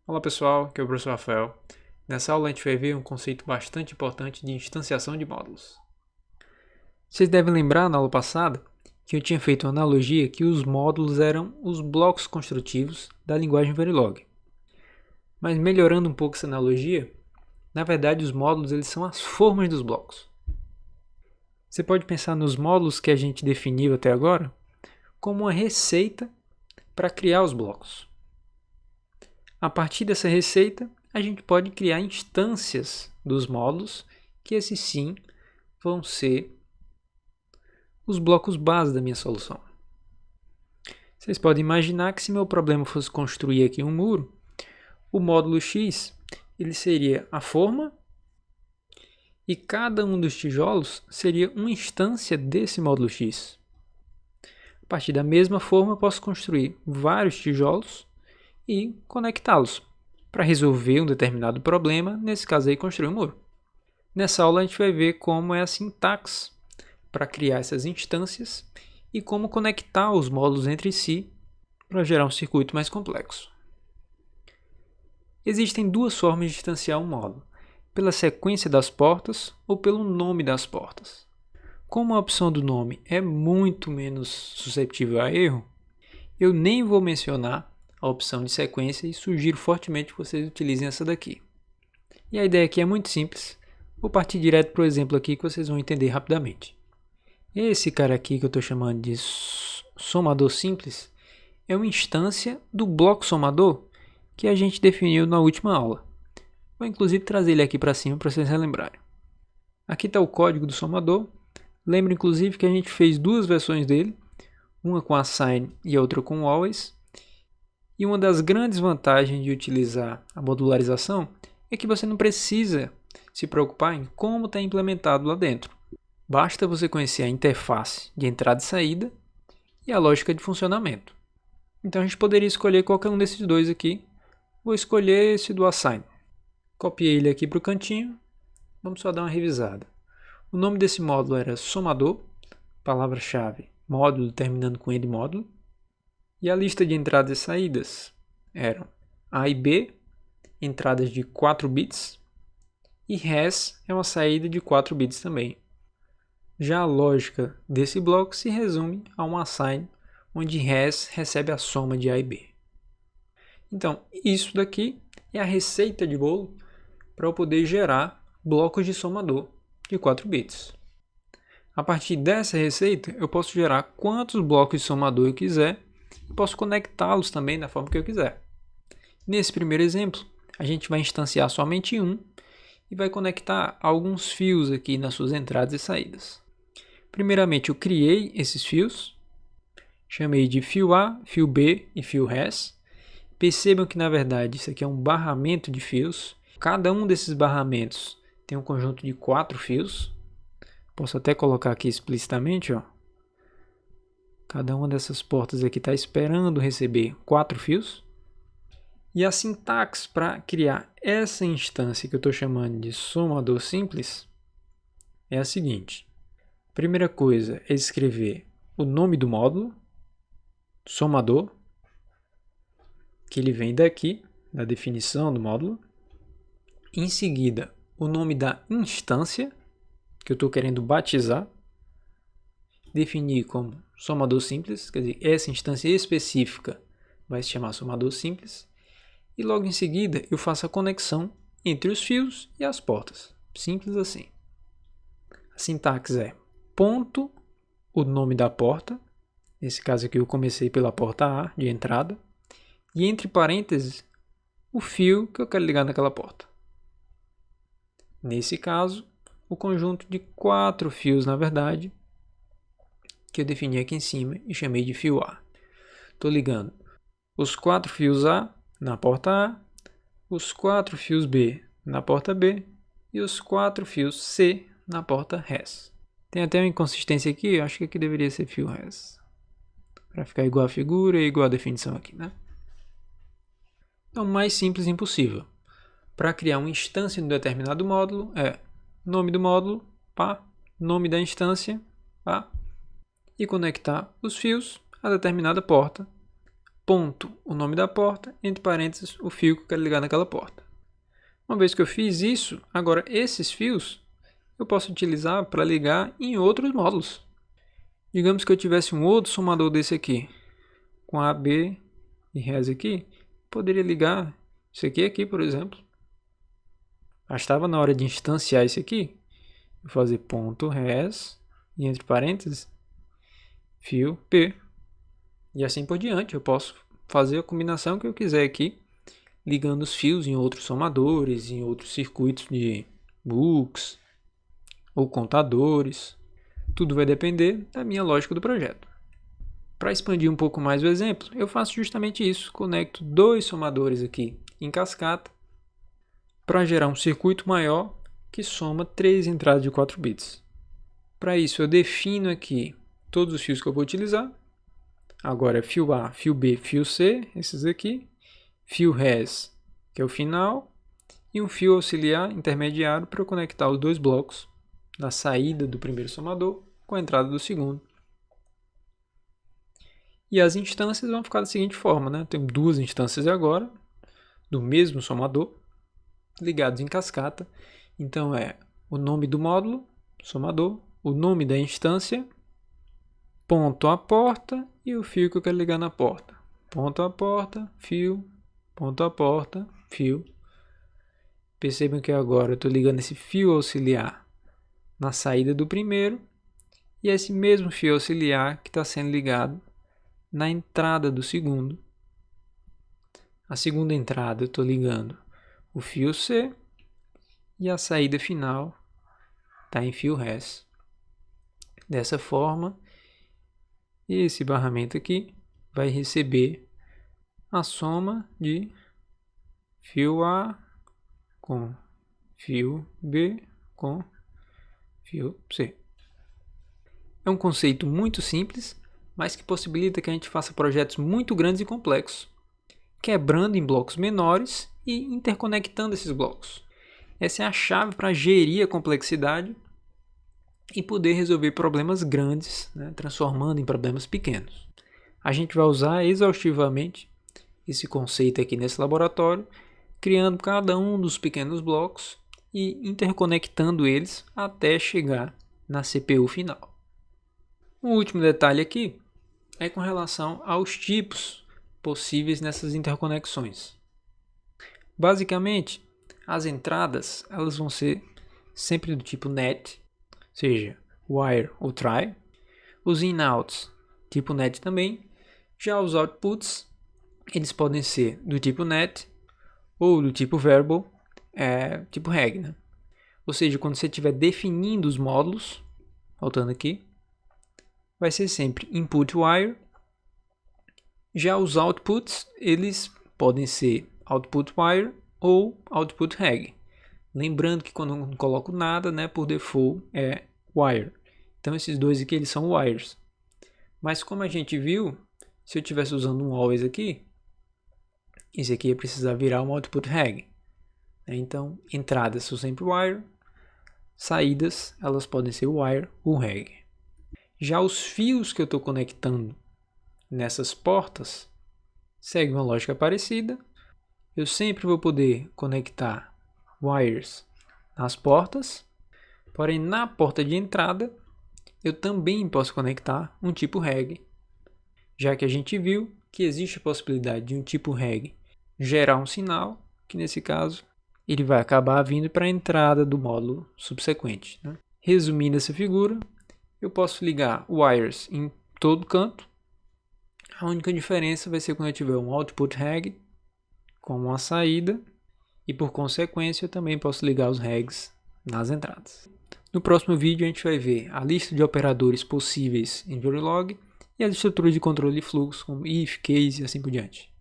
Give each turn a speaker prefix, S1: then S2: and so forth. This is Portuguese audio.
S1: Olá pessoal, aqui é o professor Rafael. Nessa aula a gente vai ver um conceito bastante importante de instanciação de módulos. Vocês devem lembrar na aula passada que eu tinha feito uma analogia que os módulos eram os blocos construtivos da linguagem Verilog. Mas melhorando um pouco essa analogia, na verdade os módulos eles são as formas dos blocos. Você pode pensar nos módulos que a gente definiu até agora como uma receita para criar os blocos. A partir dessa receita, a gente pode criar instâncias dos módulos, que esses sim vão ser os blocos base da minha solução. Vocês podem imaginar que se meu problema fosse construir aqui um muro, o módulo X ele seria a forma e cada um dos tijolos seria uma instância desse módulo X. A partir da mesma forma, eu posso construir vários tijolos e conectá-los para resolver um determinado problema, nesse caso aí construir um muro. Nessa aula a gente vai ver como é a sintaxe para criar essas instâncias e como conectar os módulos entre si para gerar um circuito mais complexo. Existem duas formas de instanciar um módulo, pela sequência das portas ou pelo nome das portas. Como a opção do nome é muito menos suscetível a erro, eu nem vou mencionar a opção de sequência e sugiro fortemente que vocês utilizem essa daqui. E a ideia aqui é muito simples, vou partir direto para o exemplo aqui que vocês vão entender rapidamente. Esse cara aqui que eu estou chamando de somador simples é uma instância do bloco somador que a gente definiu na última aula. Vou inclusive trazer ele aqui para cima para vocês relembrarem. Aqui está o código do somador. Lembra inclusive que a gente fez duas versões dele, uma com assign e a outra com always. E uma das grandes vantagens de utilizar a modularização é que você não precisa se preocupar em como está implementado lá dentro. Basta você conhecer a interface de entrada e saída e a lógica de funcionamento. Então a gente poderia escolher qualquer um desses dois aqui. Vou escolher esse do assign. Copiei ele aqui para o cantinho. Vamos só dar uma revisada. O nome desse módulo era somador, palavra-chave módulo terminando com endmódulo. E a lista de entradas e saídas eram A e B, entradas de 4 bits, e res é uma saída de 4 bits também. Já a lógica desse bloco se resume a um assign, onde res recebe a soma de A e B. Então, isso daqui é a receita de bolo para eu poder gerar blocos de somador de 4 bits. A partir dessa receita, eu posso gerar quantos blocos de somador eu quiser e posso conectá-los também da forma que eu quiser. Nesse primeiro exemplo, a gente vai instanciar somente um e vai conectar alguns fios aqui nas suas entradas e saídas. Primeiramente, eu criei esses fios, chamei de fio A, fio B e fio res. Percebam que, na verdade, isso aqui é um barramento de fios. Cada um desses barramentos tem um conjunto de 4 fios. Posso até colocar aqui explicitamente, ó. Cada uma dessas portas aqui está esperando receber 4 fios. E a sintaxe para criar essa instância que eu estou chamando de somador simples é a seguinte. Primeira coisa é escrever o nome do módulo, somador, que ele vem daqui, da definição do módulo. Em seguida, o nome da instância, que eu estou querendo batizar. Definir como somador simples, quer dizer, essa instância específica vai se chamar somador simples. E logo em seguida eu faço a conexão entre os fios e as portas. Simples assim. A sintaxe é ponto, o nome da porta. Nesse caso aqui eu comecei pela porta A de entrada. E entre parênteses, o fio que eu quero ligar naquela porta. Nesse caso, o conjunto de 4 fios, na verdade, que eu defini aqui em cima e chamei de fio A. Estou ligando os 4 fios A na porta A, os 4 fios B na porta B e os 4 fios C na porta res. Tem até uma inconsistência aqui, acho que aqui deveria ser fio res. Para ficar igual a figura e igual a definição aqui, né? Então, mais simples impossível. Para criar uma instância de um determinado módulo é nome do módulo, pá, nome da instância, pá, e conectar os fios a determinada porta ponto, o nome da porta, entre parênteses, o fio que eu quero ligar naquela porta. Uma vez que eu fiz isso, agora esses fios eu posso utilizar para ligar em outros módulos. Digamos que eu tivesse um outro somador desse aqui, com A, B e Res aqui, poderia ligar isso aqui, por exemplo. Já estava na hora de instanciar isso aqui. Vou fazer ponto res e entre parênteses fio P. E assim por diante. Eu posso fazer a combinação que eu quiser aqui, ligando os fios em outros somadores, em outros circuitos de books ou contadores. Tudo vai depender da minha lógica do projeto. Para expandir um pouco mais o exemplo, eu faço justamente isso. Conecto dois somadores aqui em cascata para gerar um circuito maior que soma 3 entradas de 4 bits. Para isso eu defino aqui todos os fios que eu vou utilizar. Agora fio A, fio B, fio C, esses aqui. Fio res, que é o final. E um fio auxiliar intermediário para eu conectar os dois blocos da saída do primeiro somador com a entrada do segundo. E as instâncias vão ficar da seguinte forma, né? Eu tenho duas instâncias agora, do mesmo somador, ligados em cascata. Então é o nome do módulo, somador, o nome da instância, ponto a porta e o fio que eu quero ligar na porta. Ponto a porta, fio, ponto a porta, fio. Percebam que agora eu estou ligando esse fio auxiliar na saída do primeiro e esse mesmo fio auxiliar que está sendo ligado na entrada do segundo. A segunda entrada eu estou ligando o fio C e a saída final está em fio res. Dessa forma, esse barramento aqui vai receber a soma de fio A com fio B com fio C. É um conceito muito simples, mas que possibilita que a gente faça projetos muito grandes e complexos, quebrando em blocos menores e interconectando esses blocos. Essa é a chave para gerir a complexidade e poder resolver problemas grandes, né, transformando em problemas pequenos. A gente vai usar exaustivamente esse conceito aqui nesse laboratório, criando cada um dos pequenos blocos e interconectando eles até chegar na CPU final. O último detalhe aqui é com relação aos tipos possíveis nessas interconexões. Basicamente, as entradas elas vão ser sempre do tipo NET, seja wire ou try. Os in-outs, tipo NET também. Já os outputs, eles podem ser do tipo NET ou do tipo verbal, tipo reg, né? Ou seja, quando você estiver definindo os módulos, voltando aqui, vai ser sempre input wire. Já os outputs, eles podem ser output wire ou output reg. Lembrando que quando eu não coloco nada, né, por default é wire. Então esses dois aqui eles são wires. Mas como a gente viu, se eu estivesse usando um always aqui, esse aqui ia precisar virar um output reg. Então entradas são sempre wire, saídas elas podem ser wire ou reg. Já os fios que eu estou conectando nessas portas seguem uma lógica parecida. Eu sempre vou poder conectar wires nas portas, porém na porta de entrada eu também posso conectar um tipo reg, já que a gente viu que existe a possibilidade de um tipo reg gerar um sinal, que nesse caso ele vai acabar vindo para a entrada do módulo subsequente, né? Resumindo essa figura, eu posso ligar wires em todo canto. A única diferença vai ser quando eu tiver um output reg como uma saída e por consequência eu também posso ligar os regs nas entradas. No próximo vídeo a gente vai ver a lista de operadores possíveis em Verilog e as estruturas de controle de fluxo como if, case e assim por diante.